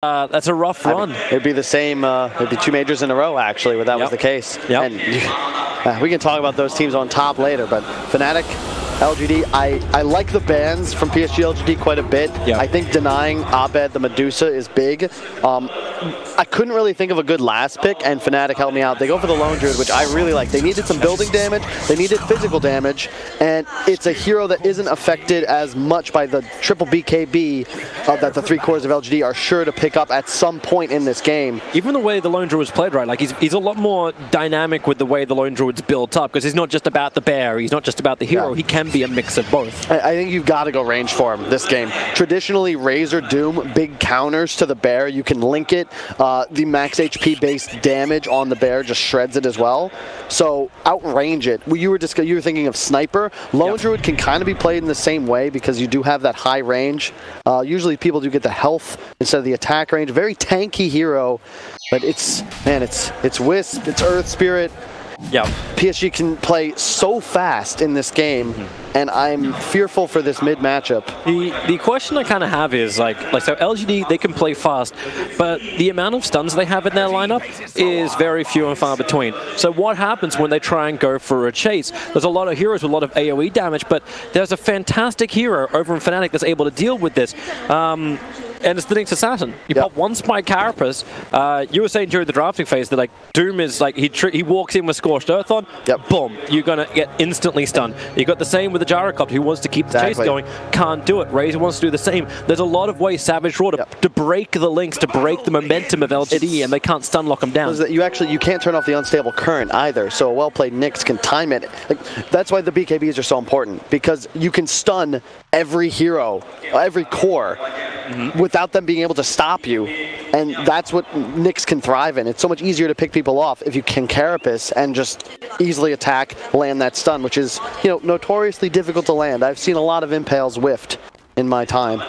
That's a rough run. It'd be the same, it'd be 2 majors in a row, actually, where that was the case. Yep. And we can talk about those teams on top later, but Fnatic, LGD, I like the bans from PSG.LGD quite a bit. Yep. I think denying Abed the Medusa is big. I couldn't really think of a good last pick, and Fnatic helped me out. They go for the Lone Druid, which I really like. They needed some building damage, they needed physical damage, and it's a hero that isn't affected as much by the triple BKB that the 3 cores of LGD are sure to pick up at some point in this game. Even the way the Lone Druid's played, right? Like he's a lot more dynamic with the way the Lone Druid's built up, because he's not just about the bear, he's not just about the hero, he can be a mix of both. I think you've got to go range for him this game. Traditionally, Razor Doom, big counters to the bear. You can link it. The max HP based damage on the bear just shreds it as well. So outrange it. You were thinking of Sniper. Lone Druid can kind of be played in the same way because you do have that high range. Usually people do get the health instead of the attack range. Very tanky hero, but it's Wisp, it's Earth Spirit. Yeah, PSG can play so fast in this game, and I'm fearful for this mid matchup. The question I kind of have is so LGD, they can play fast, but the amount of stuns they have in their lineup is very few and far between. So what happens when they try and go for a chase? There's a lot of heroes with a lot of AoE damage, but there's a fantastic hero over in Fnatic that's able to deal with this. And it's the Nyx Assassin. You pop one Spike Carapace. You were saying during the drafting phase that like Doom is like he walks in with Scorched Earth on, boom, you're gonna get instantly stunned. You got the same with the Gyrocopter, who wants to keep the chase going, can't do it. Razor wants to do the same. There's a lot of ways Savage Raw to break the links, to break the momentum of LGD, and they can't stun lock them down. You can't turn off the unstable current either, so a well-played Nyx can time it. That's why the BKBs are so important, because you can stun every hero, every core, without them being able to stop you, and that's what Nyx can thrive in. It's so much easier to pick people off if you can Carapace and just easily attack, land that stun, which is, notoriously difficult to land. I've seen a lot of Impales whiffed in my time.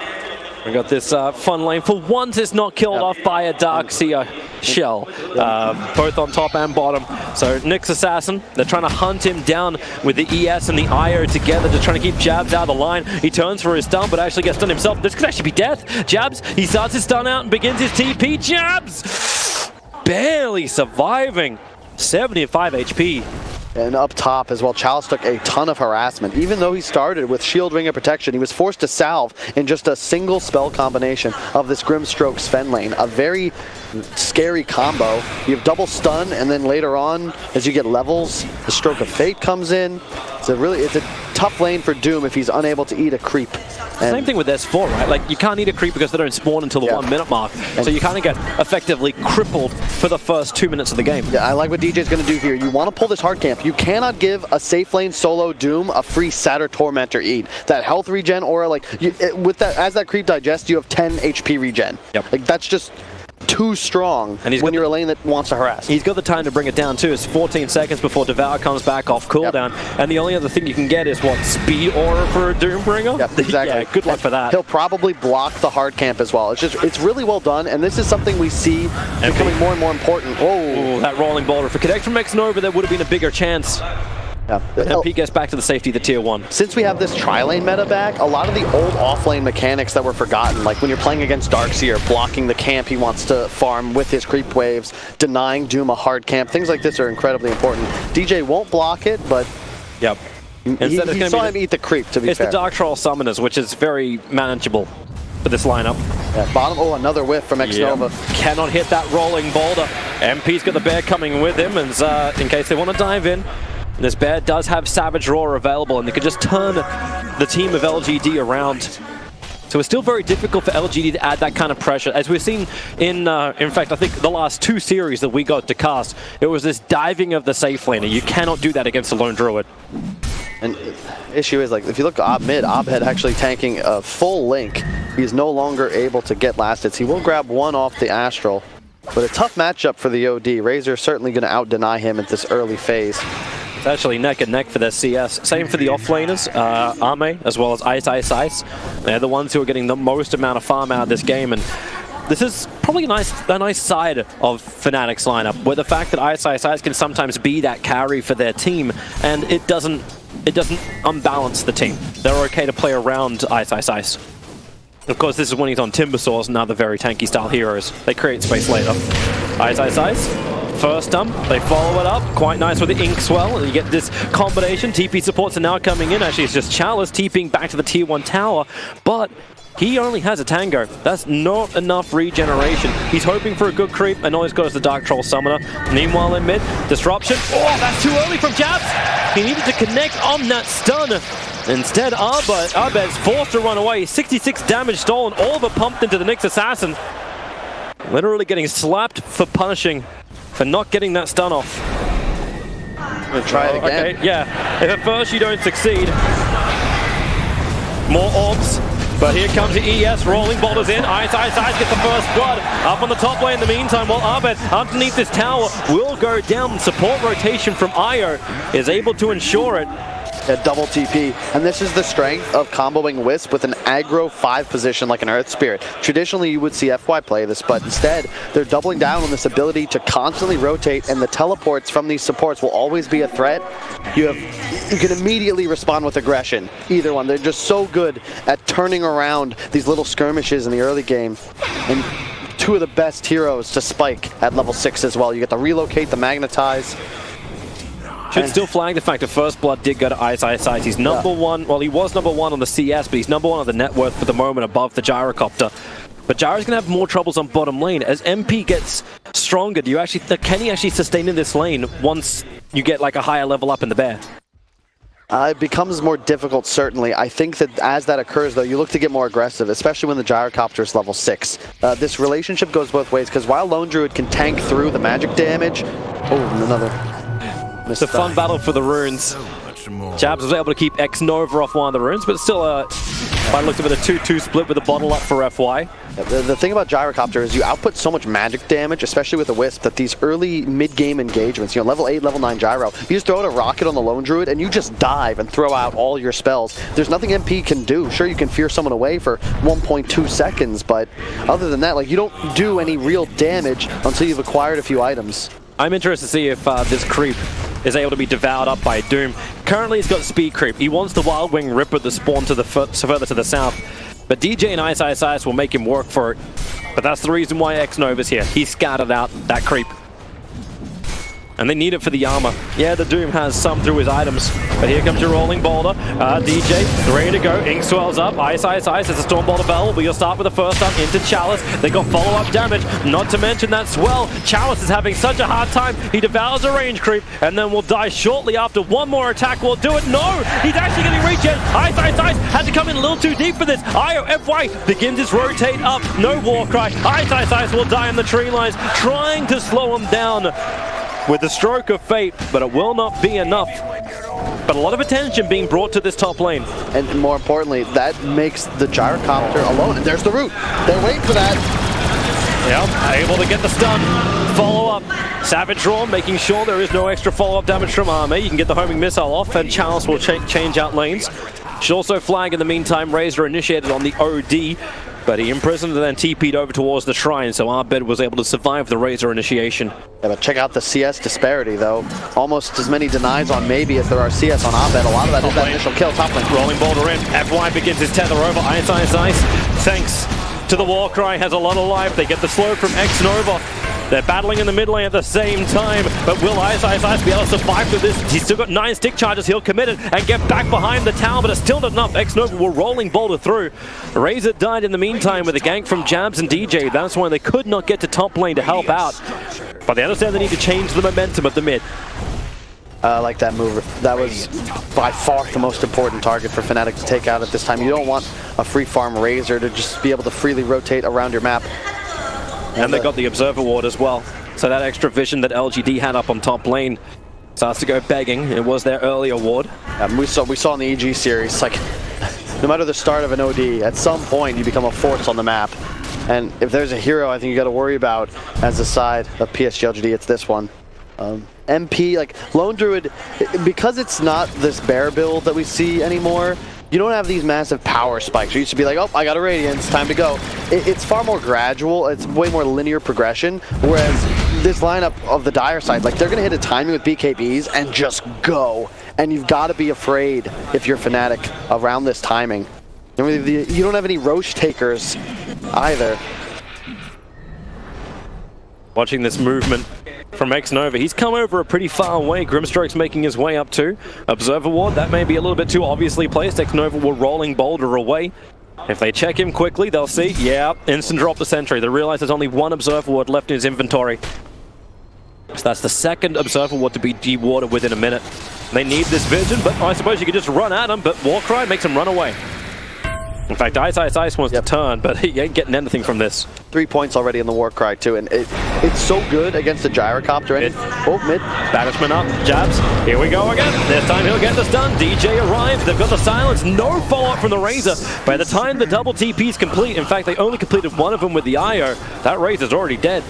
We got this fun lane. For once, it's not killed off by a Darkseer shell, both on top and bottom. So Nyx Assassin, they're trying to hunt him down with the ES and the IO together, just trying to keep Jabs out of the line. He turns for his stun, but actually gets stunned himself. This could actually be death. Jabs, he starts his stun out and begins his TP. Jabs, barely surviving. 75 HP. And up top as well, Chalice took a ton of harassment. Even though he started with Shield Ring of Protection, he was forced to salve in just a single spell combination of this Grimstroke Sven lane. A very scary combo. You have double stun, and then later on, as you get levels, the Stroke of Fate comes in. It's a tough lane for Doom if he's unable to eat a creep. Same thing with S4, right? Like, you can't eat a creep because they don't spawn until the 1 minute mark. So you kind of get effectively crippled for the first 2 minutes of the game. Yeah, I like what DJ's going to do here. You want to pull this hard camp. You cannot give a safe lane solo Doom a free Satyr Tormentor eat. That health regen aura, as that creep digests, you have 10 HP regen. Like, that's just too strong when you're a lane that wants to harass. He's got the time to bring it down too. It's 14 seconds before Devour comes back off cooldown, and the only other thing you can get is what, speed aura for a Doombringer? Yep, exactly. Yeah, good luck for that. He'll probably block the hard camp as well. It's really well done, and this is something we see becoming more and more important. Oh, that rolling boulder. If it could extra X Nova, there would have been a bigger chance. MP gets back to the safety of the tier 1. Since we have this tri-lane meta back, a lot of the old off-lane mechanics that were forgotten, like when you're playing against Darkseer, blocking the camp he wants to farm with his creep waves, denying Doom a hard camp, things like this are incredibly important. DJ won't block it, but he saw him eat the creep, to be fair. It's the Dark Troll Summoners, which is very manageable for this lineup. Bottom, another whiff from X-Nova. Cannot hit that rolling boulder. MP's got the bear coming with him, and in case they want to dive in, this bear does have Savage Roar available, and they could just turn the team of LGD around. So it's still very difficult for LGD to add that kind of pressure. As we've seen in fact, I think the last 2 series that we got to cast, it was this diving of the safe laner. You cannot do that against a Lone Druid. And the issue is, if you look at mid, Abed actually tanking a full link. He's no longer able to get last hits. He will grab one off the Astral, but a tough matchup for the OD. Razor certainly going to out-deny him at this early phase. It's actually neck and neck for their CS. Same for the offlaners, Ame, as well as Ice. They're the ones who are getting the most amount of farm out of this game, and this is probably a nice side of Fnatic's lineup, where the fact that Ice can sometimes be that carry for their team, and it doesn't unbalance the team. They're okay to play around Ice. Of course, this is when he's on Timbersaws and other very tanky style heroes. They create space later. Ice. First they follow it up. Quite nice with the Ink Swell. And you get this combination. TP supports are now coming in. Actually, it's just Chalice TPing back to the tier 1 tower. But he only has a Tango. That's not enough regeneration. He's hoping for a good creep, and always goes the Dark Troll Summoner. Meanwhile in mid, Disruption. Oh, that's too early from GoDz. He needed to connect on that stun. Instead, Arbed's forced to run away. 66 damage stolen, all of it pumped into the Nyx Assassin. Literally getting slapped for punishing, for not getting that stun off. I'm gonna try it again. Okay, yeah. If at first you don't succeed, more orbs. But here comes the ES, rolling boulders in. Ice gets the first blood. Up on the top lane in the meantime, while Arbed underneath this tower will go down. Support rotation from Io is able to ensure it. A double TP, and this is the strength of comboing Wisp with an aggro 5 position like an Earth Spirit. Traditionally, you would see FY play this, but instead, they're doubling down on this ability to constantly rotate, and the teleports from these supports will always be a threat. You can immediately respond with aggression, either one. They're just so good at turning around these little skirmishes in the early game. And 2 of the best heroes to spike at level 6 as well. You get the relocate, the magnetize. Should still flag the fact that First Blood did go to Ice. He's number 1, well, he was number 1 on the CS, but he's number 1 on the net worth for the moment above the Gyrocopter. But Gyro's going to have more troubles on bottom lane. As MP gets stronger, can he actually sustain in this lane once you get like a higher level up in the bear? It becomes more difficult, certainly. I think that as that occurs, though, you look to get more aggressive, especially when the Gyrocopter is level 6. This relationship goes both ways, because while Lone Druid can tank through the magic damage... Oh, another... It's a fun battle for the runes. Jabs was able to keep X-Nova off one of the runes, but still, I looked at it, a 2-2 split with a bottle up for FY. The thing about Gyrocopter is you output so much magic damage, especially with the Wisp, that these early mid-game engagements, you know, level 8, level 9 Gyro, you just throw out a rocket on the Lone Druid and you just dive and throw out all your spells. There's nothing MP can do. Sure, you can fear someone away for 1.2 seconds, but other than that, like, you don't do any real damage until you've acquired a few items. I'm interested to see if this creep is able to be devoured up by Doom. Currently, he's got speed creep. He wants the Wild Wing Ripper to spawn to the further to the south. But DJ and Ice will make him work for it. But that's the reason why X-Nova's here. He scattered out that creep. And they need it for the armor. Yeah, the Doom has some through his items. But here comes your rolling boulder. DJ, ready to go. Ink swells up. Ice. It's a Storm Boulder Bell. We'll start with the first up into Chalice. They got follow-up damage. Not to mention that swell. Chalice is having such a hard time. He devours a range creep and then will die shortly after. One more attack will do it. No! He's actually getting regen. Ice had to come in a little too deep for this. Io FY begins his rotate up. No Warcry. Ice will die in the tree lines, trying to slow him down with the stroke of fate, but it will not be enough. But a lot of attention being brought to this top lane. And more importantly, that makes the Gyrocopter alone. And there's the root. They're waiting for that. Yep, able to get the stun. Follow up. Savage Draw, making sure there is no extra follow-up damage from Army. You can get the homing missile off, and Chalice will change out lanes. Should also flag in the meantime. Razor initiated on the OD, but he imprisoned and then TP'd over towards the shrine, so Arbed was able to survive the Razor initiation. Yeah, but check out the CS disparity, though. Almost as many denies on maybe as there are CS on Arbed. A lot of that is that initial kill. Top lane. Rolling boulder in. FY begins his tether over. Ice. Thanks to the Warcry, has a lot of life. They get the slow from X-Nova. They're battling in the mid lane at the same time, but will Ice be able to survive through this? He's still got 9 stick charges. He'll commit it and get back behind the tower, but it's still not enough. X-Nova will rolling boulder through. Razor died in the meantime with a gank from Jabs and DJ. That's why they could not get to top lane to help out. But they understand they need to change the momentum of the mid. I like that move. That was by far the most important target for Fnatic to take out at this time. You don't want a free farm Razor to just be able to freely rotate around your map. And they got the Observer Ward as well. So that extra vision that LGD had up on top lane starts to go begging. It was their earlier ward. We saw in the EG series, like, no matter the start of an OD, at some point you become a force on the map. And if there's a hero I think you got to worry about as a side of PSG.LGD, it's this one. MP, like, Lone Druid, because it's not this bear build that we see anymore, you don't have these massive power spikes. You used to be like, oh, I got a Radeon, it's time to go. It's far more gradual, it's way more linear progression, whereas this lineup of the Dire side, like, they're going to hit a timing with BKBs and just go. And you've got to be afraid, if you're Fnatic, around this timing. You don't have any Roche takers either. Watching this movement from Xnova, he's come over a pretty far way. Grimstroke's making his way up to Observer Ward. That may be a little bit too obviously placed. Xnova will rolling Boulder away. If they check him quickly, they'll see, yeah, instant drop the sentry. They realize there's only one Observer Ward left in his inventory. So that's the second Observer Ward to be dewarded within a minute. They need this vision, but I suppose you could just run at him, but Warcry makes him run away. In fact, Ice wants to turn, but he ain't getting anything from this. 3 points already in the Warcry too, and it's so good against the Gyrocopter. Mid. Banishment up, jabs. Here we go again. This time he'll get this done. DJ arrives. They've got the silence. No follow-up from the Razor. By the time the double TP's complete, in fact, they only completed one of them with the IO. That Razor's already dead.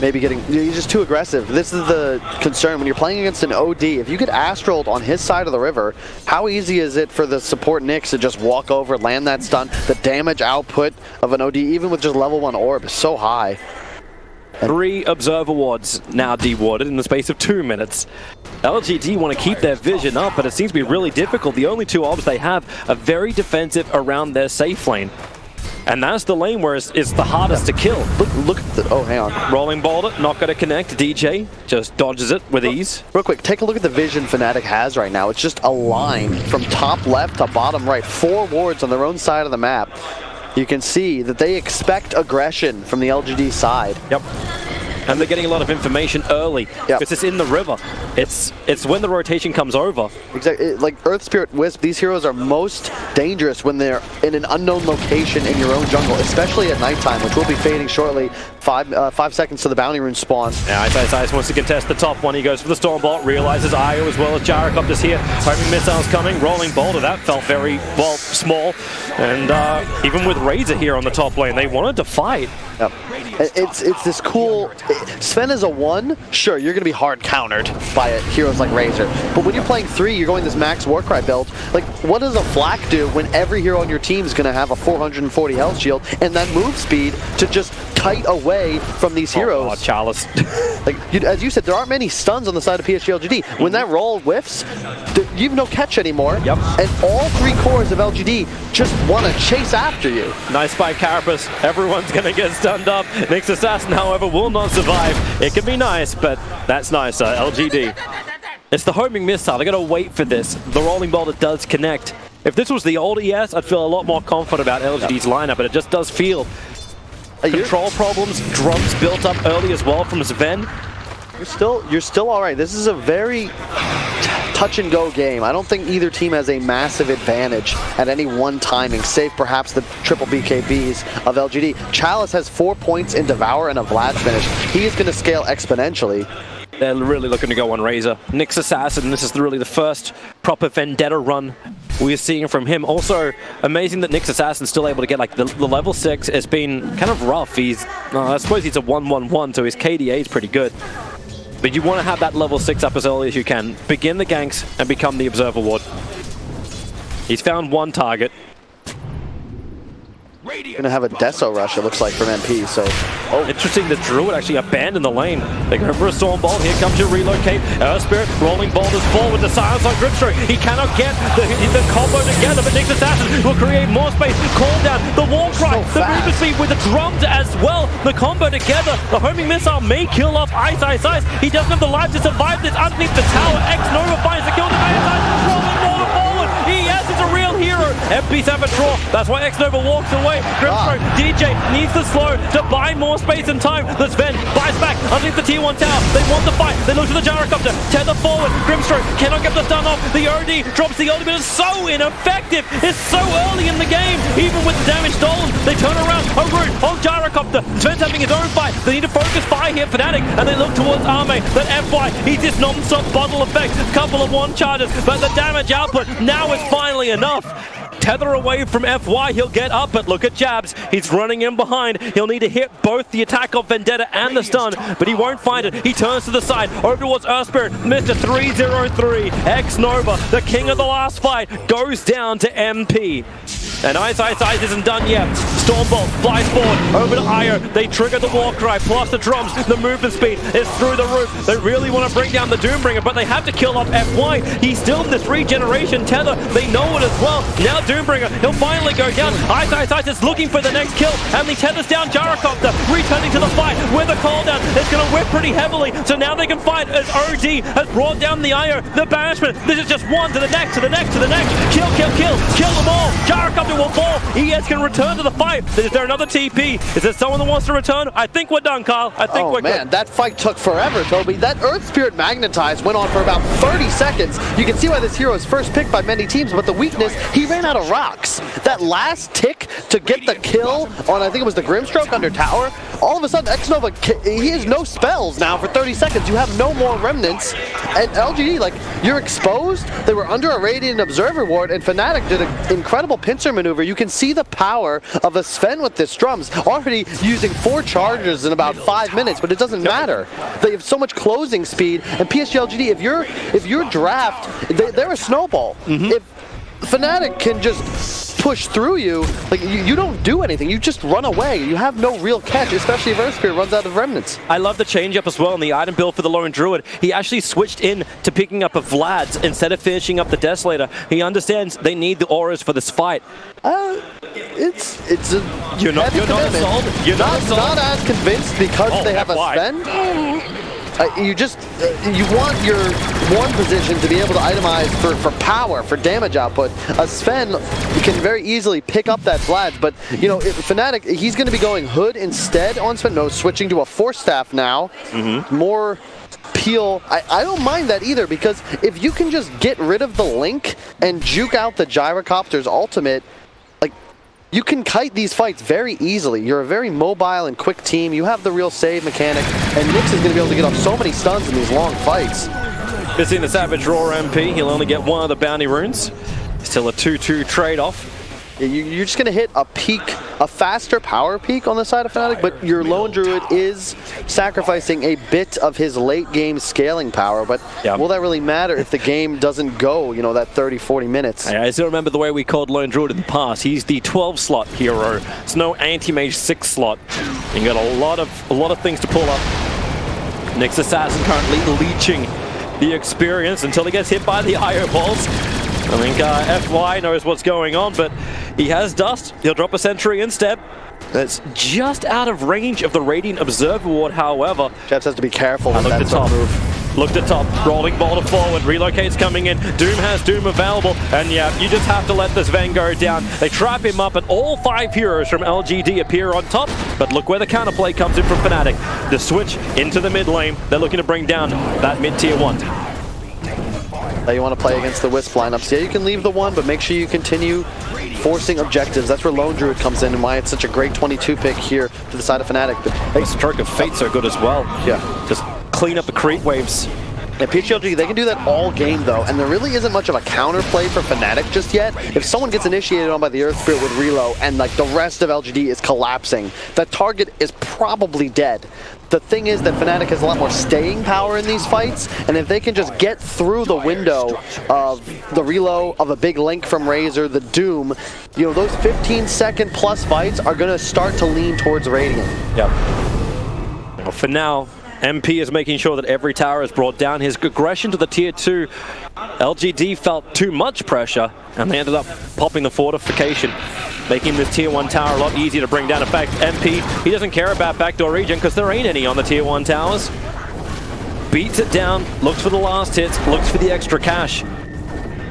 Maybe you're just too aggressive. This is the concern when you're playing against an OD. If you get Astraled on his side of the river, how easy is it for the support Nyx to just walk over, land that stun? The damage output of an OD, even with just level 1 orb, is so high. 3 Observer Wards now dewarded in the space of 2 minutes. LGD want to keep their vision up, but it seems to be really difficult. The only 2 orbs they have are very defensive around their safe lane. And that's the lane where it's the hardest to kill. Look at the, oh, hang on. Rolling Boulder, not going to connect. DJ just dodges it with ease. Real quick, take a look at the vision Fnatic has right now. It's just a line from top left to bottom right. 4 wards on their own side of the map. You can see that they expect aggression from the LGD side. Yep. And they're getting a lot of information early because it's in the river. It's when the rotation comes over. Exactly. Like Earth Spirit Wisp, these heroes are most dangerous when they're in an unknown location in your own jungle, especially at nighttime, which will be fading shortly. 5 seconds to the bounty rune spawn. Yeah, Ice wants to contest the top one. He goes for the Stormbolt, realizes IO as well as Gyrocopter's here. Homing missiles coming, rolling Boulder. That felt very, well, small. And even with Razor here on the top lane, they wanted to fight. Yep. It's this cool... Sven is a 1, sure, you're going to be hard countered by heroes like Razor. But when you're playing 3, you're going this max Warcry build. Like, what does a Flak do when every hero on your team is going to have a 440 health shield and that move speed to just kite away from these heroes? Oh, Chalice. Like, as you said, there aren't many stuns on the side of PSG.LGD. When that roll whiffs, you have no catch anymore. Yep. And all 3 cores of LGD just want to chase after you. Nice by Carapace. Everyone's going to get stunned up. Nyx Assassin, however, will not survive. It can be nice, but that's nice, LGD. It's the homing missile. They got to wait for this. The rolling boulder does connect. If this was the old ES, I'd feel a lot more confident about LGD's lineup, but it just does feel control problems, drums built up early as well from Sven. You're still all right. This is a very touch-and-go game. I don't think either team has a massive advantage at any one timing, save perhaps the triple BKBs of LGD. Chalice has 4 points in Devour and a Vlad finish. He is going to scale exponentially. They're really looking to go on Razor. Nyx Assassin, this is really the first proper Vendetta run we're seeing from him. Also, amazing that Nyx Assassin's still able to get like the level 6. It's been kind of rough. I suppose he's a 1-1-1, so his KDA is pretty good. But you want to have that level 6 up as early as you can. Begin the ganks and become the Observer Ward. He's found 1 target. Gonna have a Deso rush, it looks like, from MP, so... Oh, interesting, the Druid actually abandoned the lane. They go for a Stormbolt, here comes your relocate. Spirit, rolling boulders forward, the silence on Grimstroke. He cannot get the combo together, but Nyx Assassin will create more space. Call down, the Warcry, the movement speed with the drums as well. The combo together, the homing missile may kill off Ice. He doesn't have the life to survive this underneath the tower. Xnova finds the kill to Ice. Rolling Boulder forward, yes, it's a real hero. FP's have a draw, that's why Xnova walks away. Grimstroke, DJ needs the slow to buy more space and time. The Sven buys back underneath the tier 1 tower. They want the fight. They look to the Gyrocopter. Tether forward. Grimstroke cannot get the stun off. The OD drops the ultimate. It's so ineffective. It's so early in the game. Even with the damage stolen, they turn around. Oh, root on Gyrocopter. Sven's having his own fight. They need to focus fire here, Fnatic, and they look towards Arme. But FY, he's this non-stop bottle effect. Couple of 1 charges, but the damage output now is finally enough. Tether away from FY, he'll get up, but look at Jabs. He's running in behind. He'll need to hit both the attack of Vendetta and the stun, but he won't find it. He turns to the side, over towards Earth Spirit. Mr. 303, Xnova, the king of the last fight, goes down to MP. And Ice isn't done yet. Stormbolt flies forward, over to Io. They trigger the Warcry, plus the drums. The movement speed is through the roof. They really want to bring down the Doombringer, but they have to kill off FY. He's still in this regeneration tether. They know it as well. Now Doombringer, he'll finally go down. Ice is looking for the next kill, and he tethers down Gyrocopter, returning to the fight with a cooldown. It's going to whip pretty heavily, so now they can fight as OD has brought down the Io, the banishment. This is just one to the next, to the next, to the next. Kill them all. Gyrocopter will fall. ES can return to the fight. Is there another TP? Is there someone that wants to return? I think we're done, Kyle. I think we're good. That fight took forever, Toby. That Earth Spirit Magnetize went on for about 30 seconds. You can see why this hero is first picked by many teams, but the weakness, he ran out of rocks. That last tick to get the kill on, I think it was the Grimstroke under tower, all of a sudden X-Nova, he has no spells now for 30 seconds. You have no more remnants. And LGD, like, you're exposed. They were under a Radeon Observer Ward, and Fnatic did an incredible pincer maneuver. You can see the power of a Sven with this drums, already using 4 charges in about 5 minutes, but it doesn't matter. They have so much closing speed, and PSG.LGD, if you're draft, they're a snowball. If Fnatic can just push through you, like you don't do anything, you just run away. You have no real catch, especially if Earth Spirit runs out of remnants. I love the change up as well in the item build for the Lone Druid. He actually switched in to picking up a Vlad's instead of finishing up the Desolator. He understands they need the auras for this fight. It's a you're not sold. You're not as convinced because they have a Sven. You want your one position to be able to itemize for power, for damage output. A Sven can very easily pick up that Vlad, but you know, Fnatic, he's going to be going Hood instead on Sven. No, switching to a Force Staff now. More peel. I don't mind that either, because if you can just get rid of the Link and juke out the Gyrocopter's ultimate, you can kite these fights very easily. You're a very mobile and quick team. You have the real save mechanic, and Nyx is going to be able to get off so many stuns in these long fights. Missing the Savage Roar MP, he'll only get one of the bounty runes. Still a 2-2 trade-off. You're just going to hit a peak, a faster power peak on the side of Fnatic, but your Lone Druid is sacrificing a bit of his late game scaling power, but will that really matter if the game doesn't go, you know, that 30-40 minutes? I still remember the way we called Lone Druid in the past. He's the 12-slot hero. It's no anti-mage 6-slot. You got a lot of things to pull up. Nyx Assassin currently leeching the experience until he gets hit by the IO balls. I think FY knows what's going on, but he has dust. He'll drop a sentry instead. That's just out of range of the Radeon Observer Ward, however. Jebs has to be careful with that top move. Looked at top, rolling boulder forward, relocates coming in. Doom has Doom available, and yeah, you just have to let this Ven go down. They trap him up, and all 5 heroes from LGD appear on top, but look where the counterplay comes in from Fnatic. The switch into the mid lane. They're looking to bring down that mid-tier 1. You want to play against the Wisp lineups. Yeah, you can leave the 1, but make sure you continue forcing objectives. That's where Lone Druid comes in, and why it's such a great 22 pick here to the side of Fnatic. But the Stroke of Fate's so good as well. Yeah. Just clean up the creep waves. Yeah, PSG.LGD, they can do that all game, though, and there really isn't much of a counterplay for Fnatic just yet. If someone gets initiated on by the Earth Spirit with Relo, and like the rest of LGD is collapsing, that target is probably dead. The thing is that Fnatic has a lot more staying power in these fights, and if they can just get through the window of the Relo, of a big Link from Razor, the Doom, you know, those 15-second plus fights are going to start to lean towards Radeon. Yep. Well, for now, MP is making sure that every tower is brought down. His aggression to the tier 2, LGD felt too much pressure, and they ended up popping the fortification, making this tier 1 tower a lot easier to bring down. In fact, MP, he doesn't care about backdoor regen because there ain't any on the tier 1 towers. Beats it down, looks for the last hits, looks for the extra cash.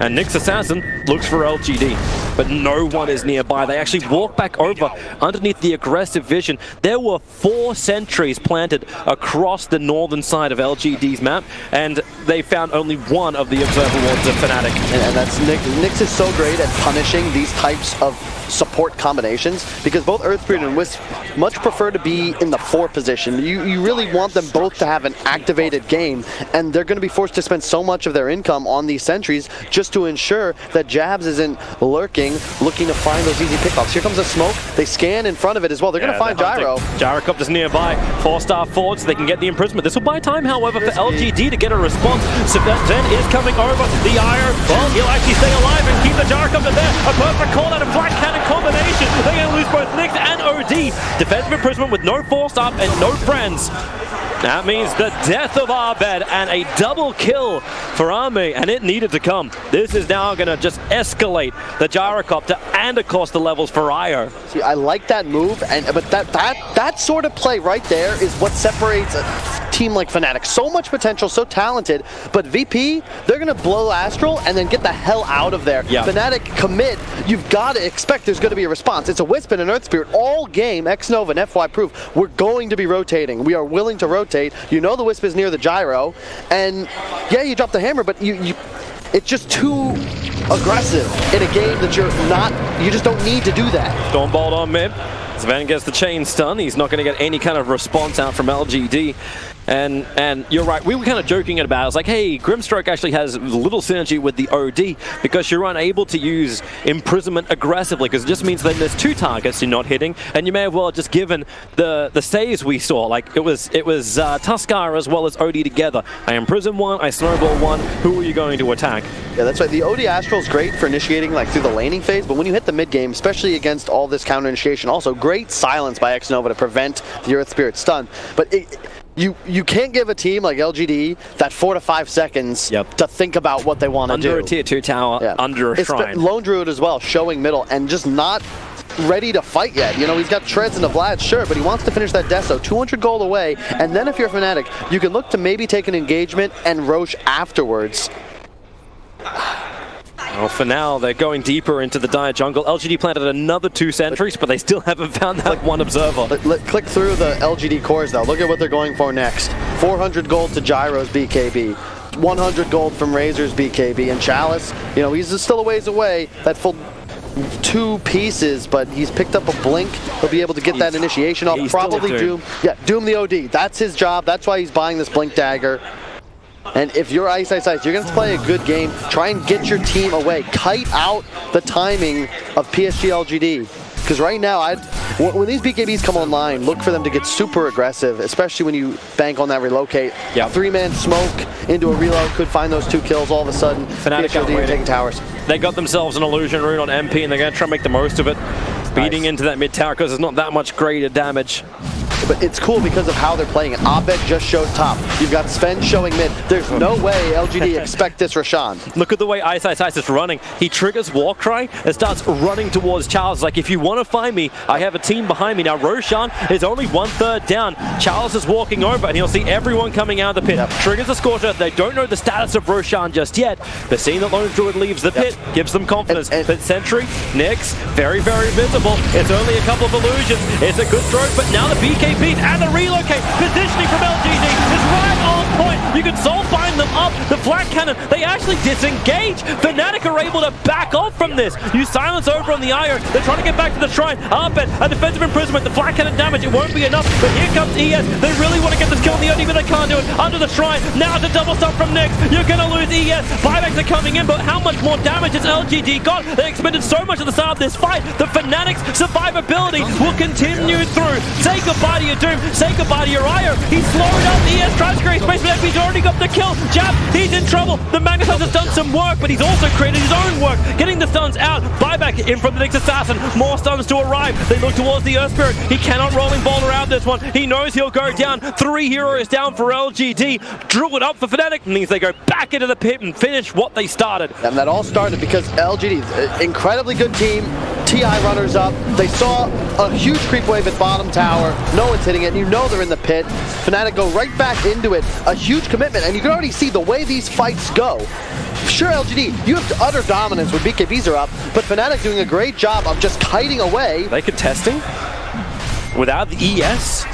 And Nyx Assassin looks for LGD, but no one is nearby. They actually walk back over underneath the aggressive vision. There were 4 sentries planted across the northern side of LGD's map, and they found only 1 of the observer wards of Fnatic. And that's Nyx is so great at punishing these types of support combinations, because both Earth Spirit and Wisp much prefer to be in the 4 position. You really want them both to have an activated game, and they're going to be forced to spend so much of their income on these sentries just to ensure that Jabs isn't lurking looking to find those easy pickoffs. Here comes a smoke. They scan in front of it as well. They're going to find Gyro. Gyrocopter's nearby. 4-star forward so they can get the imprisonment. This will buy time, however, for LGD to get a response. Zen is coming over. The Ire, well, he'll actually stay alive and keep the Gyrocopter there. A perfect call out of Black Cannon combination. They're going to lose both Nyx and OD. Defensive imprisonment with no forced up and no friends. That means the death of Abed and a double kill for Army, and it needed to come. This is now going to just escalate the Gyrocopter and, of course, the levels for Ire. See, I like that move, but that sort of play right there is what separates a team like Fnatic. So much potential, so talented, but VP, they're going to blow Astral and then get the hell out of there. Yeah. Fnatic commit, you've got to expect there's going to be a response. It's a Wisp and an Earth Spirit all game, Xnova and FY Proof. We're going to be rotating. We are willing to rotate. You know the Wisp is near the Gyro, and yeah, you drop the hammer, but it's just too aggressive in a game that you just don't need to do that. Stormbolt on mid. Sven gets the chain stun. He's not going to get any kind of response out from LGD. And you're right, we were kind of joking about it. It's like, hey, Grimstroke actually has little synergy with the OD because you're unable to use imprisonment aggressively, because it just means that there's two targets you're not hitting, and you may have well just given the saves we saw. Like it was Tuskar as well as OD together. I imprison one, I snowball one. Who are you going to attack? Yeah, that's right. The OD Astral is great for initiating like through the laning phase, but when you hit the mid game, especially against all this counter initiation, also great silence by Xnova to prevent the Earth Spirit stun. But you can't give a team like LGD that 4 to 5 seconds to think about what they want to do. Under a tier 2 tower, under a shrine. Lone Druid as well, showing middle, and just not ready to fight yet. You know, he's got treads in the Vlad, sure, but he wants to finish that Deso. 200 gold away, and then if you're Fnatic, you can look to maybe take an engagement and Roche afterwards. Well, for now, they're going deeper into the dire jungle. LGD planted another 2 sentries, but they still haven't found that one observer. Click through the LGD cores now. Look at what they're going for next. 400 gold to Gyro's BKB. 100 gold from Razor's BKB. And Chalice, you know, he's still a ways away. That full 2 pieces, but he's picked up a blink. He'll be able to get that initiation off. Probably Doom. Yeah, Doom the OD. That's his job. That's why he's buying this blink dagger. And if you're Ice, you're going to have to play a good game. Try and get your team away. Kite out the timing of PSG.LGD. Because right now, when these BKBs come online, look for them to get super aggressive, especially when you bank on that relocate. Yeah. 3-man smoke into a reload could find those 2 kills all of a sudden. Fnatic are taking towers. They got themselves an illusion rune on MP, and they're going to try and make the most of it. Beating into that mid tower because there's not that much greater damage. But it's cool because of how they're playing it. Abed just showed top. You've got Sven showing mid. There's no way LGD expect this Roshan. Look at the way Ice is running. He triggers Warcry and starts running towards Charles. Like, if you want to find me, I have a team behind me. Now, Roshan is only 1/3 down. Charles is walking over, and he'll see everyone coming out of the pit. Triggers the Scorcher. They don't know the status of Roshan just yet, but seeing that Lone Druid leaves the pit gives them confidence. But Sentry, Nyx, very, very visible. It's only a couple of illusions. It's a good stroke, but now the BKB and the relocate positioning from LGD is right on point. You can soul bind them up. The Black Cannon, they actually disengage. Fnatic are able to back off from this. You silence over on the Ire. They're trying to get back to the shrine. Abed, a defensive imprisonment. The Black Cannon damage, it won't be enough. But here comes ES. They really want to get this kill on the OD, but they can't do it. Under the shrine. Now the double stop from Nyx. You're going to lose ES. Buybacks are coming in, but how much more damage has LGD got? They expended so much at the start of this fight. The Fnatic's survivability will continue through. Say goodbye to your Doom. Say goodbye to your Ire. He's slowed up. ES tries to create space, but he's already got the kill. Jab, he's in trouble. The Magnus has done some work, but he's also created his own work. Getting the stuns out. Buyback in from the Nyx Assassin. More stuns to arrive. They look towards the Earth Spirit. He cannot rolling boulder out this one. He knows he'll go down. 3 heroes down for LGD. Drew it up for Fnatic. Means they go back into the pit and finish what they started. And that all started because LGD, incredibly good team. TI runners up. They saw a huge creep wave at bottom tower. No one's hitting it. You know they're in the pit. Fnatic go right back into it. A huge commitment, and you can already see the way these fights go. Sure, LGD, you have utter dominance when BKBs are up, but Fnatic doing a great job of just kiting away. They contesting without the ES.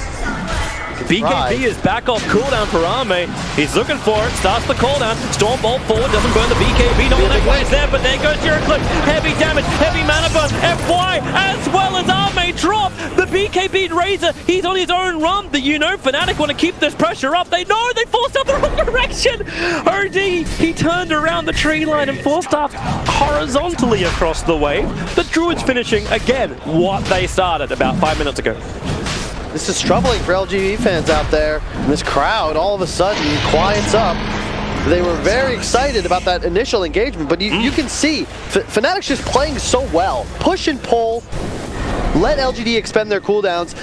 BKB is back off cooldown for Arme. He's looking for it, starts the cooldown. Stormbolt forward, doesn't burn the BKB. Not that plays there, but there goes Lyrical. Heavy damage, heavy mana burn. FY as well as Arme drop. The BKB Razor, he's on his own run. You know, Fnatic want to keep this pressure up. They know they forced up the wrong direction. OD, he turned around the tree line and forced up horizontally across the wave. The Druids finishing again what they started about 5 minutes ago. This is troubling for LGD fans out there. And this crowd all of a sudden quiets up. They were very excited about that initial engagement, but you can see Fnatic's just playing so well. Push and pull. Let LGD expend their cooldowns.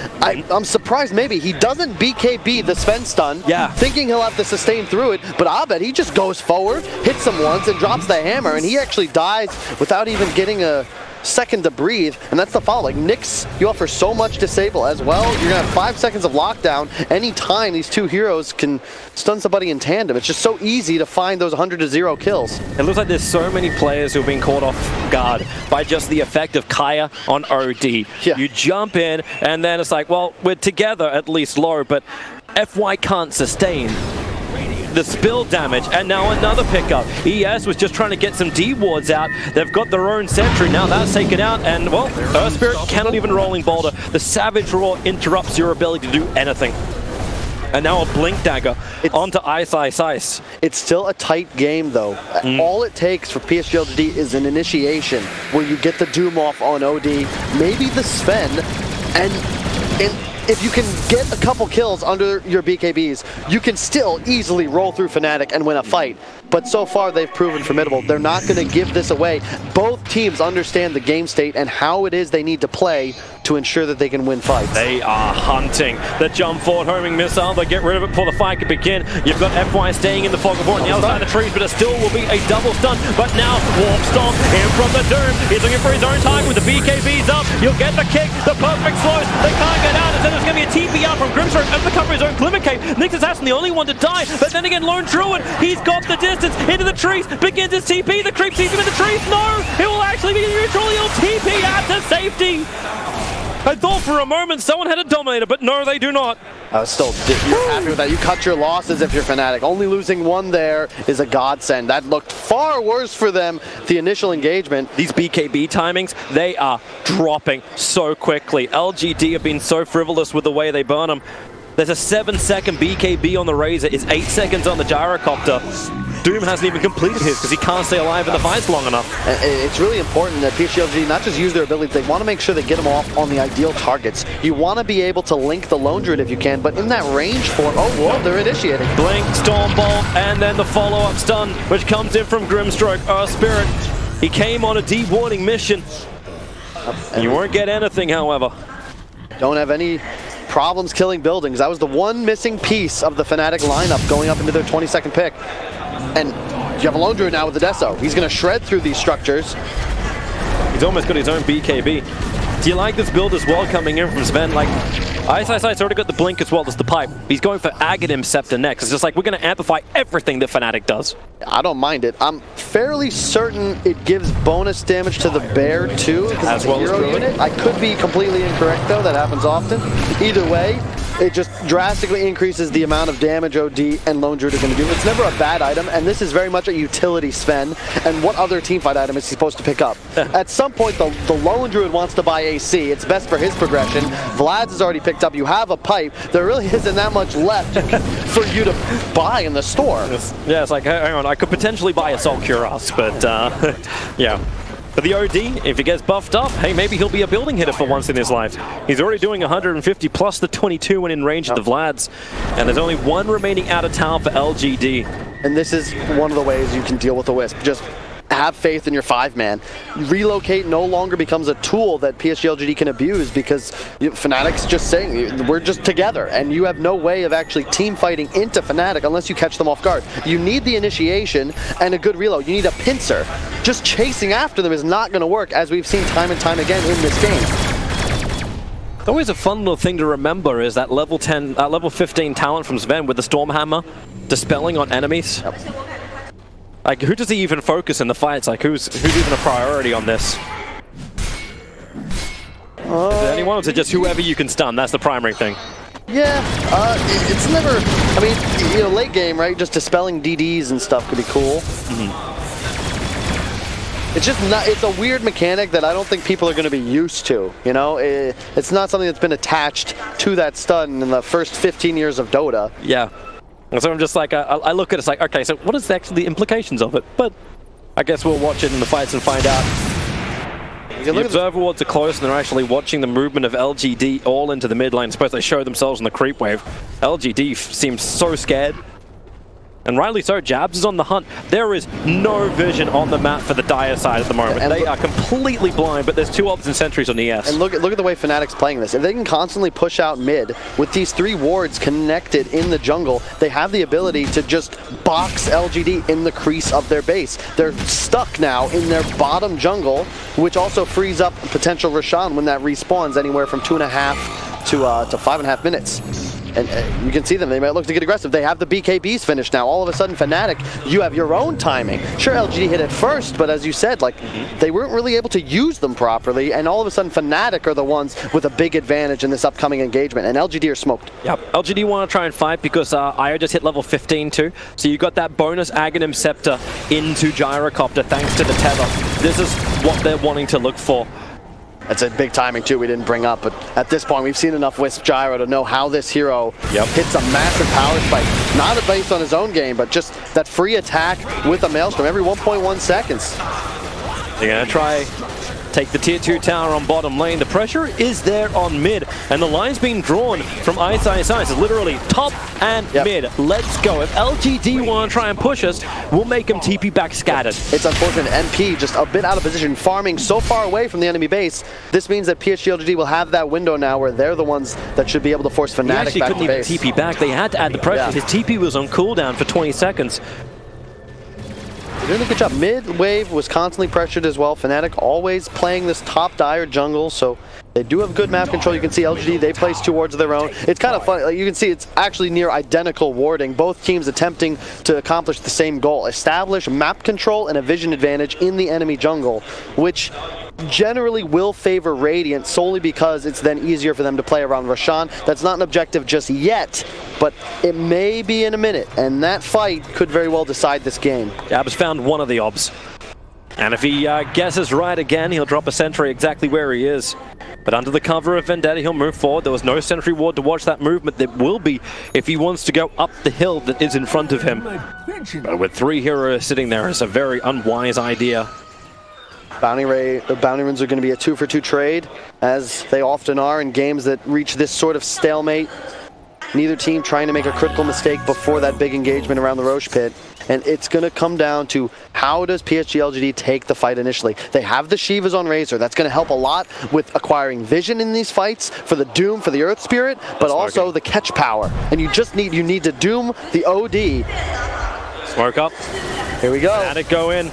I'm surprised maybe he doesn't BKB the Sven stun, thinking he'll have to sustain through it, but I bet he just goes forward, hits him once, and drops the hammer, and he actually dies without even getting a second to breathe, and that's the follow. Like, Nyx, you offer so much disable as well. You're gonna have 5 seconds of lockdown anytime these two heroes can stun somebody in tandem. It's just so easy to find those 100-0 kills. It looks like there's so many players who have been caught off guard by just the effect of Kaya on OD. Yeah. You jump in, and then it's like, well, we're together at least low, but FY can't sustain the spill damage, and now another pickup. ES was just trying to get some D wards out. They've got their own sentry. Now that's taken out, and well, Earth Spirit cannot even rolling boulder. The Savage Roar interrupts your ability to do anything. And now a Blink Dagger onto Ice. It's still a tight game though. All it takes for PSG.LGD is an initiation where you get the Doom off on OD, maybe the Sven, and if you can get a couple kills under your BKBs, you can still easily roll through Fnatic and win a fight. But so far, they've proven formidable. They're not going to give this away. Both teams understand the game state and how it is they need to play to ensure that they can win fights. They are hunting the jump forward homing missile. They get rid of it before the fight can begin. You've got FY staying in the fog of war on the other side of the trees, but it still will be a double stun. But now, Warp Stomp in from the Doom. He's looking for his own target with the BKBs up. You'll get the kick, the perfect slows. They can't get out. Instead, there's going to be a TP out from Grimstroke and the cover his own Glimmer Cape. Nyx is actually the only one to die, but then again, Lone Druid, he's got the distance into the trees, begins his TP. The creep sees him in the trees. No, it will actually be neutral. He'll TP out to safety. I thought for a moment someone had a Dominator, but no, they do not. Still, you're happy with that. You cut your losses if you're Fnatic. Only losing one there is a godsend. That looked far worse for them, the initial engagement. These BKB timings, they are dropping so quickly. LGD have been so frivolous with the way they burn them. There's a 7-second BKB on the Razor. It's 8 seconds on the Gyrocopter. Doom hasn't even completed his because he can't stay alive in the fights long enough. It's really important that PSG.LGD not just use their abilities, they want to make sure they get them off on the ideal targets. You want to be able to link the Lone Druid if you can, but in that range form, oh, whoa, they're initiating. Blink, Stormbolt, and then the follow-up stun, which comes in from Grimstroke. Earth Spirit, he came on a de-warding mission. You won't get anything, however. Don't have any problems killing buildings. That was the one missing piece of the Fnatic lineup going up into their 22nd pick. And you have a Lone Druid now with the Deso. He's going to shred through these structures. He's almost got his own BKB. Do you like this build as well coming in from Sven? Like, iSkyCloud's already got the Blink as well as the Pipe. He's going for Aghanim Scepter next. It's just like, we're going to amplify everything that Fnatic does. I don't mind it. I'm fairly certain it gives bonus damage to the Bear too, as well as Druid. Unit. I could be completely incorrect though, that happens often. Either way, it just drastically increases the amount of damage OD and Lone Druid are going to do. It's never a bad item, and this is very much a utility Sven, and what other teamfight item is he supposed to pick up? At some point, the Lone Druid wants to buy AC. It's best for his progression. Vlad's has already picked up. You have a Pipe. There really isn't that much left for you to buy in the store. Yeah, it's like, hang on, I could potentially buy a Soul Cuirass, but yeah. But the OD, if he gets buffed up, hey, maybe he'll be a building hitter for once in his life. He's already doing 150 plus the 22 when in range of the Vlads. And there's only one remaining out of town for LGD. And this is one of the ways you can deal with the Wisp. Just have faith in your 5-man. Relocate no longer becomes a tool that PSG.LGD can abuse because Fnatic's just saying, we're just together, and you have no way of actually team fighting into Fnatic unless you catch them off guard. You need the initiation and a good reload. You need a pincer. Just chasing after them is not going to work, as we've seen time and time again in this game. Always a fun little thing to remember is that level 15 talent from Sven with the Stormhammer dispelling on enemies. Yep. Like, who does he even focus in the fights? Like, who's even a priority on this? Is it anyone, or is it just whoever you can stun? That's the primary thing. Yeah, it's never, I mean, you know, late game, right? Just dispelling DDs and stuff could be cool. It's just not, it's a weird mechanic that I don't think people are going to be used to, you know? It's not something that's been attached to that stun in the first 15 years of Dota. Yeah. And so I'm just like, I look at it, it's like, okay, so what is actually the implications of it? But I guess we'll watch it in the fights and find out. The observer wards are close and they're actually watching the movement of LGD all into the mid lane. Suppose they show themselves in the creep wave. LGD seems so scared. And rightly so, Jabs is on the hunt. There is no vision on the map for the Dire side at the moment. And they are completely blind, but there's 2 ops and sentries on ES. And look at the way Fnatic's playing this. If they can constantly push out mid with these 3 wards connected in the jungle, they have the ability to just box LGD in the crease of their base. They're stuck now in their bottom jungle, which also frees up potential Roshan when that respawns anywhere from 2.5 to 5.5 minutes. And you can see them, they might look to get aggressive. They have the BKBs finished now. All of a sudden, Fnatic, you have your own timing. Sure, LGD hit it first, but as you said, like, they weren't really able to use them properly, and all of a sudden, Fnatic are the ones with a big advantage in this upcoming engagement, and LGD are smoked. Yep, LGD want to try and fight because Io just hit level 15 too, so you got that bonus Aghanim Scepter into Gyrocopter thanks to the tether. This is what they're wanting to look for. That's a big timing too we didn't bring up, but at this point we've seen enough Wisp Gyro to know how this hero hits a massive power spike. Not based on his own game, but just that free attack with a Maelstrom every 1.1 seconds. They're going to try take the tier 2 tower on bottom lane. The pressure is there on mid, and the line's being drawn from iSkyCloud. It's literally top and mid. Let's go. If LGD want to try and push us, we'll make them TP back scattered. It's unfortunate. NP just a bit out of position, farming so far away from the enemy base. This means that PSG.LGD will have that window now where they're the ones that should be able to force Fnatic back to base. He actually couldn't even TP back. They had to add the pressure. His TP was on cooldown for 20 seconds. They're doing a good job. Mid wave was constantly pressured as well. Fnatic always playing this top dire jungle, so they do have good map control. You can see LGD, they place 2 wards of their own. It's kind of funny. Like, you can see it's actually near identical warding. Both teams attempting to accomplish the same goal. Establish map control and a vision advantage in the enemy jungle, which generally will favor Radeon solely because it's then easier for them to play around Roshan. That's not an objective just yet, but it may be in a minute, and that fight could very well decide this game. Jabs found one of the obs. And if he guesses right again, he'll drop a sentry exactly where he is. But under the cover of Vendetta, he'll move forward. There was no sentry ward to watch that movement. There will be if he wants to go up the hill that is in front of him. But with 3 heroes sitting there, it's a very unwise idea. Bounty runes are going to be a 2-for-2 trade, as they often are in games that reach this sort of stalemate. Neither team trying to make a critical mistake before that big engagement around the Roche pit. And it's going to come down to how does PSG.LGD take the fight initially. They have the Shivas on Razor. That's going to help a lot with acquiring vision in these fights for the Doom, for the Earth Spirit, but also the catch power. And you need to Doom the OD. Smoke up. Here we go. Fnatic go in.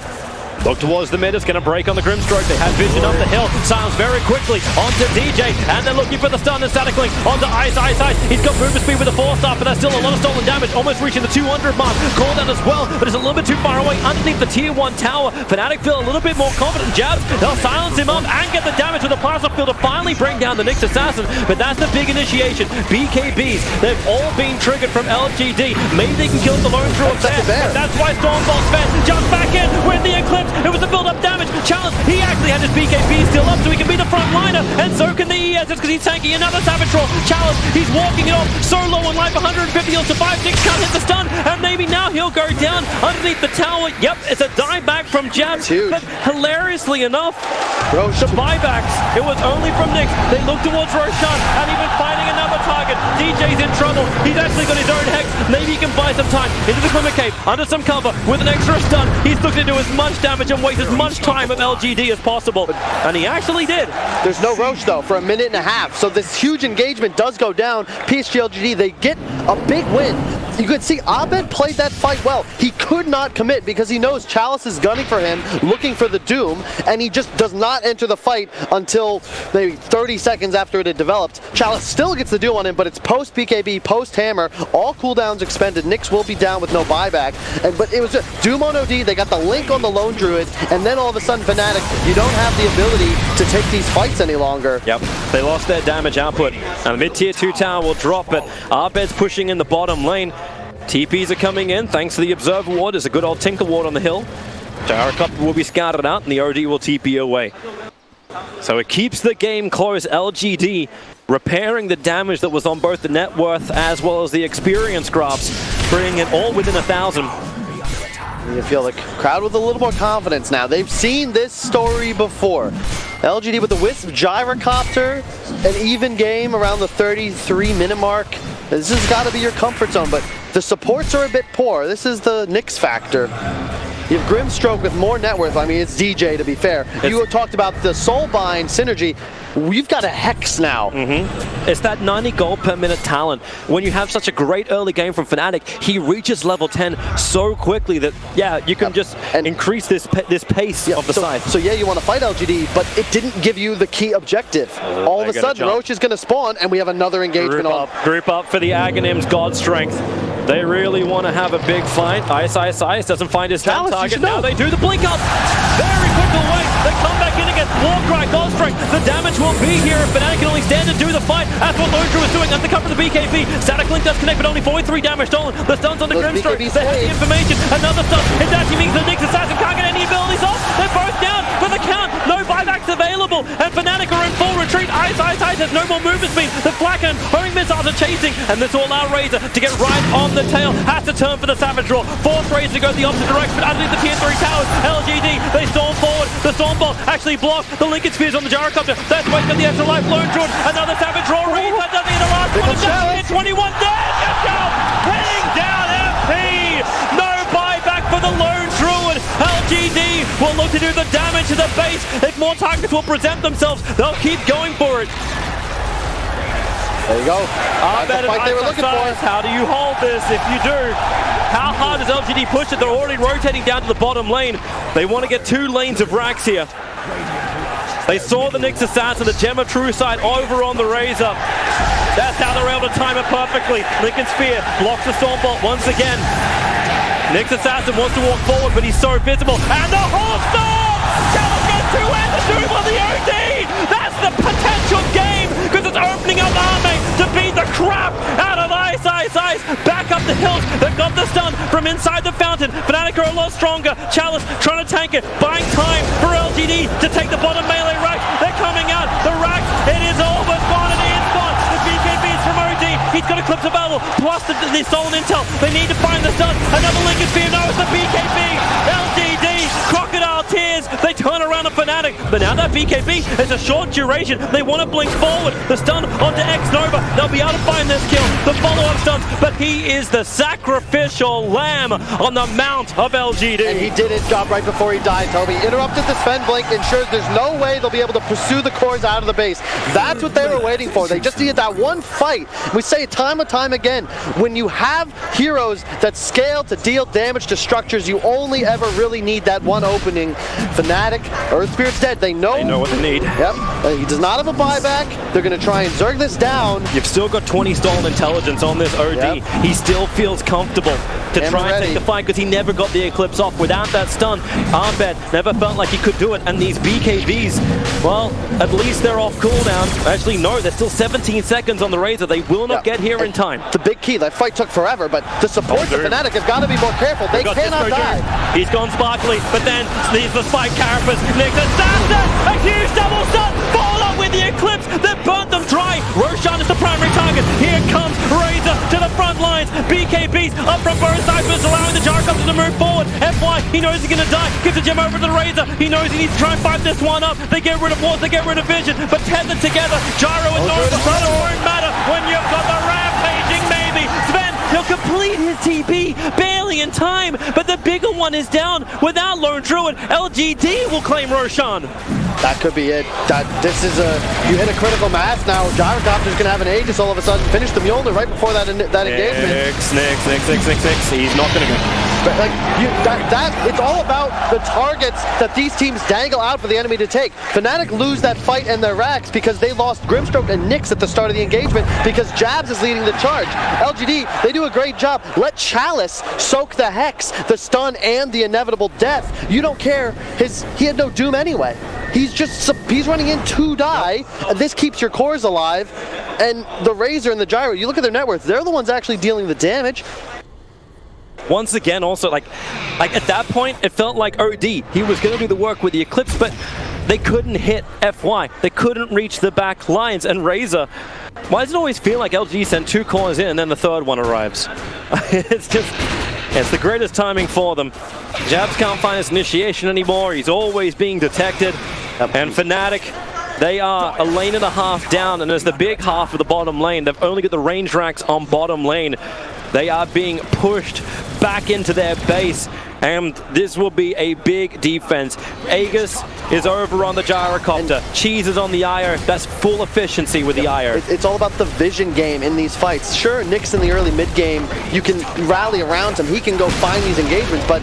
Look towards the mid, it's going to break on the Grimstroke. They have vision up the hill. Silence very quickly onto DJ, and they're looking for the stun and Static Link onto iSkyCloud. He's got movement speed with a 4-star, but that's still a lot of stolen damage, almost reaching the 200 mark. Cooldown as well, but it's a little bit too far away underneath the tier 1 tower. Fnatic feel a little bit more confident. Jabs, they'll silence him up and get the damage with the Plasma Field to finally bring down the Nyx Assassin, but that's the big initiation. BKBs, they've all been triggered from LGD. Maybe they can kill the lone draw there. That's why Stormbolt Sven jumps back in with the Eclipse. It was the build-up damage. Challenge, he actually had his BKB still up, so he can be the front liner, and so can the ES, just because he's tanking another Savage Troll. Challenge, he's walking it off, so low on life, 150, he'll survive, Nyx can't hit the stun, and maybe now he'll go down underneath the tower. Yep, it's a dive back from Jabs, but hilariously enough, the buybacks, it was only from Nyx. They look towards Roshan, and even finding another target. DJ's in trouble, he's actually got his own Hex, maybe he can buy some time into the Glimmer Cave, under some cover, with an extra stun. He's looking to do as much damage and waste as much time of LGD as possible, and he actually did. There's no Roche though for a minute and a half, so this huge engagement does go down. PSG.LGD, they get a big win. You could see Abed played that fight well. He could not commit because he knows Chalice is gunning for him, looking for the Doom, and he just does not enter the fight until maybe 30 seconds after it had developed. Chalice still gets the Doom on him, but it's post BKB, post Hammer, all cooldowns expended. Nyx will be down with no buyback, but it was just Doom on OD, they got the link on the Lone Druid, and then all of a sudden Fnatic, you don't have the ability to take these fights any longer. Yep, they lost their damage output. And the mid-tier 2 tower will drop, but Arbed's pushing in the bottom lane. TPs are coming in, thanks to the Observer Ward. There's a good old Tinker Ward on the hill. Gyrocopter will be scouted out, and the OD will TP away. So it keeps the game close. LGD repairing the damage that was on both the net worth as well as the experience graphs, bringing it all within 1,000. You feel the crowd with a little more confidence now. They've seen this story before. LGD with the Wisp, Gyrocopter, an even game around the 33-minute mark. This has got to be your comfort zone, but the supports are a bit poor. This is the Nyx factor. You have Grimstroke with more net worth. I mean, it's DJ, to be fair. You talked about the Soulbind synergy. We've got a Hex now. It's that 90 gold per minute talent. When you have such a great early game from Fnatic, he reaches level 10 so quickly that, yeah, you can just increase this pace of the side. So, yeah, you want to fight LGD, but it didn't give you the key objective. All of a sudden, Roche is going to spawn, and we have another engagement Group up for the Aghanim's God Strength. They really want to have a big fight. Ice doesn't find his target. Now they do the blink up. Very quick away. They come back in again. Warcry, God Strength. The damage will be here. Fnatic can only stand and do the fight. That's what Lone Druid is doing. That's the cover of the BKB. Static Link does connect, but only 43 damage stolen. The stun's on the Grimstroke. They have the information. Another stun. It actually means the Nyx Assassin can't get any abilities off. They're both down for the count. No buybacks available. And Fnatic are in full retreat. Ice has no more movement speed. The Flacken, homing missiles are chasing. And this all-out Razor to get right on the tail. Has to turn for the Savage Roar. Force Razor to go the opposite direction, but underneath the tier 3 towers. LGD, they storm forward. The Storm Bolt actually blocked. The Lincoln Spheres on the Gyrocopter. That's why got the extra life. Lone Druid, another Savage Roar. Razor doesn't need the last one. It's 21 dead. Heading down MP. No buyback for the Lone Druid. LGD will look to do the damage to the base. If more targets will present themselves, they'll keep going for it. There you go. That's the fight they were looking for. How do you hold this if you do? How hard does LGD push it? They're already rotating down to the bottom lane. They want to get 2 lanes of Rax here. They saw the Nyx Assassin, the Gem of True Sight over on the Razor. That's how they're able to time it perfectly. Lincoln Sphere blocks the Storm Bolt once again. Nyx Assassin wants to walk forward, but he's so visible. And the whole storm! Challenge gets 2 and the Doom on the OD! That's the potential game! Because it's opening up Arme to beat the crap out of Ice. Back up the hills. They've got the stun from inside the fountain. Fnatic are a lot stronger. Chalice trying to tank it. Buying time for LGD to take the bottom melee Rax. They're coming out. The Rax, it is almost gone and it is gone. The BKB is from OD. He's got Eclipse of Battle plus the stolen intel. They need to find the stun. Another Lincoln Sphere. No, it's the BKB. LGD. Crocodile Tears. They turn around on Fnatic. But now that BKB is a short duration. They want to blink forward. The stun onto X-Nova. They'll be able to find this kill. The follow-up stuns. But he is the sacrificial lamb on the mount of LGD. And he did his job right before he died, Toby. Interrupted the Sven Blink, ensures there's no way they'll be able to pursue the cores out of the base. That's what they were waiting for. They just needed that one fight. We say it time and time again, when you have heroes that scale to deal damage to structures, you only ever really need that one opening. Fnatic, Earth Spirit's dead. They know what they need. Yep. He does not have a buyback. They're going to try and zerg this down. You've still got 20 stolen intelligence on this OD. Yep. He still feels comfortable to try and take the fight because he never got the Eclipse off. Without that stun, Arbed never felt like he could do it. And these BKBs, well, at least they're off cooldown. Actually, no, there's still 17 seconds on the Razor. They will not get here in time. The big key, that fight took forever, but the supports of Fnatic have got to be more careful. They cannot die. He's gone sparkly, but then he's the Spike Carapace. Nyx Assassin, a huge double stun, fall up with the Eclipse that burnt them dry. Roshan is the primary target. Here comes Razor to the front lines. BKBs up from both sides, but it's allowing the Gyrocopter to move forward. FY, he knows he's going to die. Gives the gem over to the Razor. He knows he needs to try and fight this one up. They get rid of Wars, they get rid of Vision, but tethered together. Gyro and Nova, it won't matter when you've got the rampaging maybe. Sven, he'll complete his TP, barely in time, but the bigger one is down without Lone Druid. LGD will claim Roshan. That could be it. This is you hit a critical mass now. Gyrocopter's gonna have an Aegis all of a sudden. Finish the Mjolnir right before that engagement. Nix. He's not gonna go. But like it's all about the targets that these teams dangle out for the enemy to take. Fnatic lose that fight and their racks because they lost Grimstroke and Nyx at the start of the engagement because Jabs is leading the charge. LGD, they do a great job. Let Chalice soak the Hex, the stun, and the inevitable death. You don't care. He had no Doom anyway. He's running in to die, and this keeps your cores alive. And the Razor and the Gyro, you look at their net worth, they're the ones actually dealing the damage. Once again, also, like at that point, it felt like OD. He was going to do the work with the Eclipse, but they couldn't hit FY. They couldn't reach the back lines. And Razor, why does it always feel like LG sent 2 corners in and then the third one arrives? It's the greatest timing for them. Jabs can't find his initiation anymore. He's always being detected. And Fnatic, they are a lane and a half down, and as the big half of the bottom lane, they've only got the range racks on bottom lane. They are being pushed back into their base, and this will be a big defense. Aegis is over on the Gyrocopter. Cheese is on the IO. That's full efficiency with the IO. It's all about the vision game in these fights. Sure, Nyx in the early mid game, you can rally around him. He can go find these engagements, but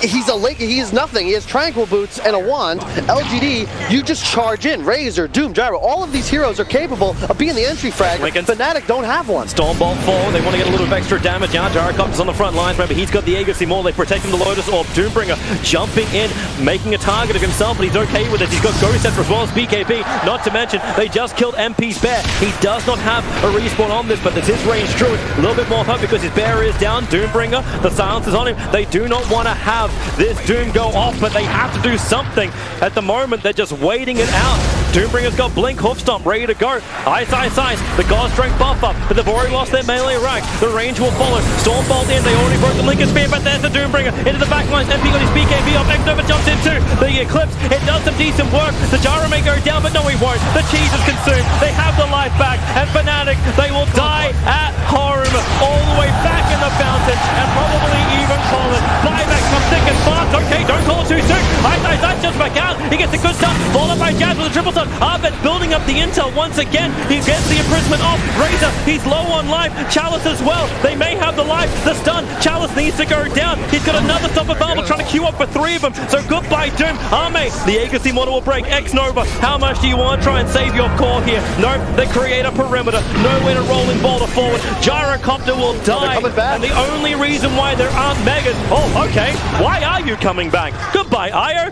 he is nothing. He has tranquil boots and a wand. LGD, you just charge in. Razor, Doom, Gyro, all of these heroes are capable of being the entry frag. Fnatic don't have one. Stormbolt forward. They want to get a little bit of extra damage out. Gyrocopter's on the front lines. Remember, he's got the Aegis more. They protect him the Lotus Orb. Doombringer jumping in, making a target of himself, but he's okay with it. He's got GoDz as well as BKB. Not to mention, they just killed MP's Bear. He does not have a respawn on this, but this is range Druid. A little bit more hope because his Bear is down. Doombringer, the silence is on him. They do not want to have this Doom go off, but they have to do something. At the moment, they're just waiting it out. Doombringer's got Blink, Hoof Stomp, ready to go. Ice. The God Strength buff up, but they've already lost their melee rack. The range will follow. Stormbolt in, they already broke the Lincoln Spear, but there's the Doombringer into the backlines. MP got his BKB off, Xnova jumps in too. The Eclipse, it does some decent work. The Gyro may go down, but no, he won't. The cheese is consumed. They have the life back, and Fnatic, they will die at home, all the way back in the fountain, and probably even call it. Buyback comes thick and fast. Okay, don't call it too soon. Ice just back out. He gets a good stun, followed by Jazz with a triple stun. Arbet building up the intel once again. He gets the imprisonment off. Razor, he's low on life. Chalice as well. They may have the life. The stun. Chalice needs to go down. He's got another stop available, trying to queue up for 3 of them. So goodbye, Doom. Ame, the Aegis Immortal will break. Xnova, how much do you want to try and save your core here? No, they create a perimeter. Nowhere to rolling boulder forward. Gyrocopter will die. And the only reason why there aren't Megas. Oh, okay. Why are you coming back? Goodbye, Io.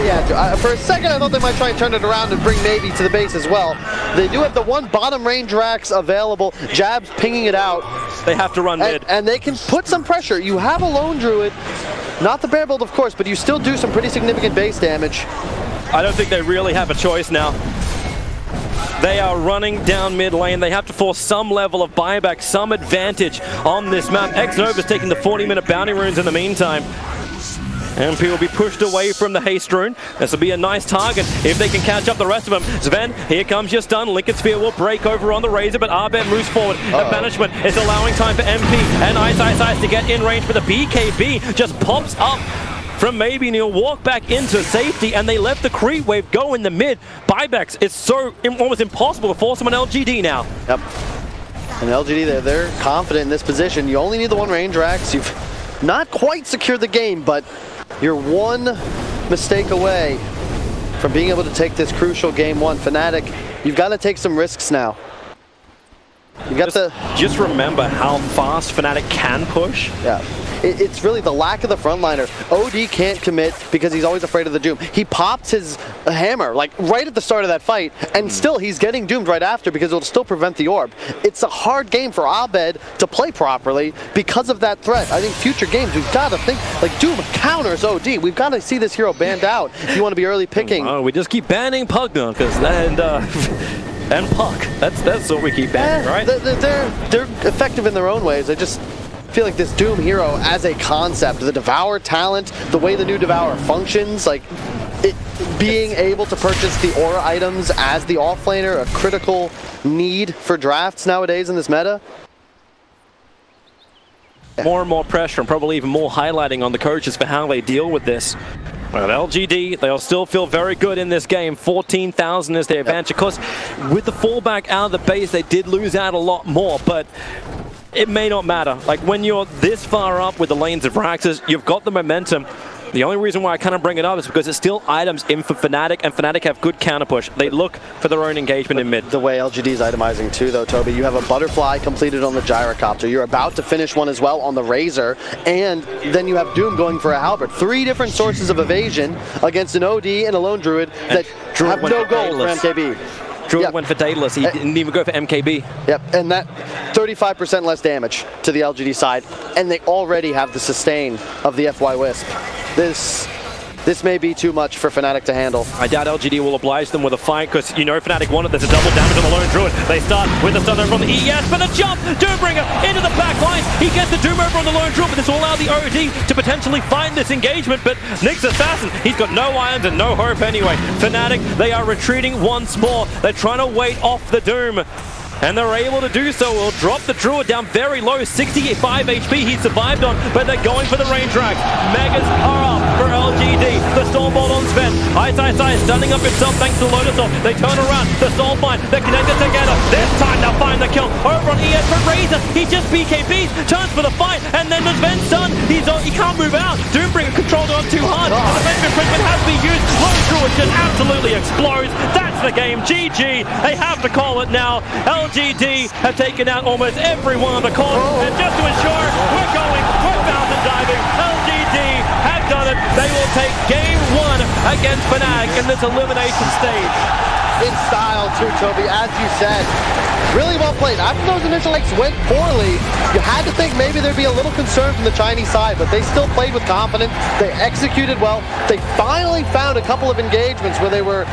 Yeah, for a second I thought they might try and turn it around and bring Navy to the base as well. They do have the one bottom range racks available. Jabs pinging it out. They have to run mid. And they can put some pressure. You have a lone Druid. Not the bear build, of course, but you still do some pretty significant base damage. I don't think they really have a choice now. They are running down mid lane. They have to force some level of buyback, some advantage on this map. Xnova's taking the 40-minute bounty runes in the meantime. MP will be pushed away from the haste rune. This will be a nice target if they can catch up the rest of them. Sven, here comes your stun. Lincoln Sphere will break over on the Razor, but Arbet moves forward. The banishment is allowing time for MP and Ice to get in range, but the BKB just pops up from maybe, and he'll walk back into safety, and they let the creep wave go in the mid. Buybacks, it's so almost impossible to force them on LGD now. Yep. And LGD, they're confident in this position. You only need the one range racks. You've not quite secured the game, but you're one mistake away from being able to take this crucial game 1. Fnatic, you've got to take some risks now. You got just remember how fast Fnatic can push. Yeah. It's really the lack of the frontliner. OD can't commit because he's always afraid of the Doom. He pops his hammer like right at the start of that fight, and still he's getting doomed right after because it'll still prevent the orb. It's a hard game for Abed to play properly because of that threat. I think future games we've got to think like Doom counters OD. We've got to see this hero banned out if you want to be early picking. Oh, we just keep banning Pug now because and Puck. That's what we keep banning, right? They're effective in their own ways. I just feel like this Doom hero as a concept, the Devour talent, the way the new Devour functions, like it being able to purchase the aura items as the offlaner, a critical need for drafts nowadays in this meta. more and more pressure and probably even more highlighting on the coaches for how they deal with this. Well, LGD, they'll still feel very good in this game. 14,000 is their advantage. Of course, with the fallback out of the base, they did lose out a lot more, but it may not matter. Like, when you're this far up with the lanes of Raxus, you've got the momentum. The only reason why I kind of bring it up is because it's still items in for Fnatic, and Fnatic have good counter push. They look for their own engagement in mid. The way LGD is itemizing too, though, Toby, you have a butterfly completed on the gyrocopter. You're about to finish one as well on the Razor, and then you have Doom going for a halberd. 3 different sources of evasion against an OD and a lone Druid that have no gold for MKB. Druid went for Daedalus, he didn't even go for MKB. Yep, and that 35% less damage to the LGD side, and they already have the sustain of the FY Wisp. This may be too much for Fnatic to handle. I doubt LGD will oblige them with a fight, because you know Fnatic want it. There's a double damage on the lone Druid. They start with the stun over on the ES, but the jump! Doombringer into the back line. He gets the Doom over on the lone Druid, but this will allow the OD to potentially find this engagement, but Nick's Assassin, he's got no irons and no hope anyway. Fnatic, they are retreating once more. They're trying to wait off the Doom, and they're able to do so. We'll drop the Druid down very low, 65 HP he survived on, but they're going for the range drag. Megas are up for LGD. The Stormbolt on Sven. iSkyCloud is stunning up himself thanks to the Lotus Orb. They turn around, the Soulbind, they're connected together. This time they'll find the kill. Over on ES for Razor. He just BKBs, turns for the fight, and then the Sven's done. He can't move out. Doombringer controlled on too hard. And the Vega imprisonment has to be used. Lone Druid just absolutely explodes. That's the game. GG. They have to call it now. LGD have taken out almost every one of the calls, and just to ensure we're fountain diving, LGD have done it. They will take game 1 against Fnatic in this elimination stage. In style too, Toby, as you said. Really well played. After those initial legs went poorly, you had to think maybe there'd be a little concern from the Chinese side, but they still played with confidence. They executed well. They finally found a couple of engagements where they were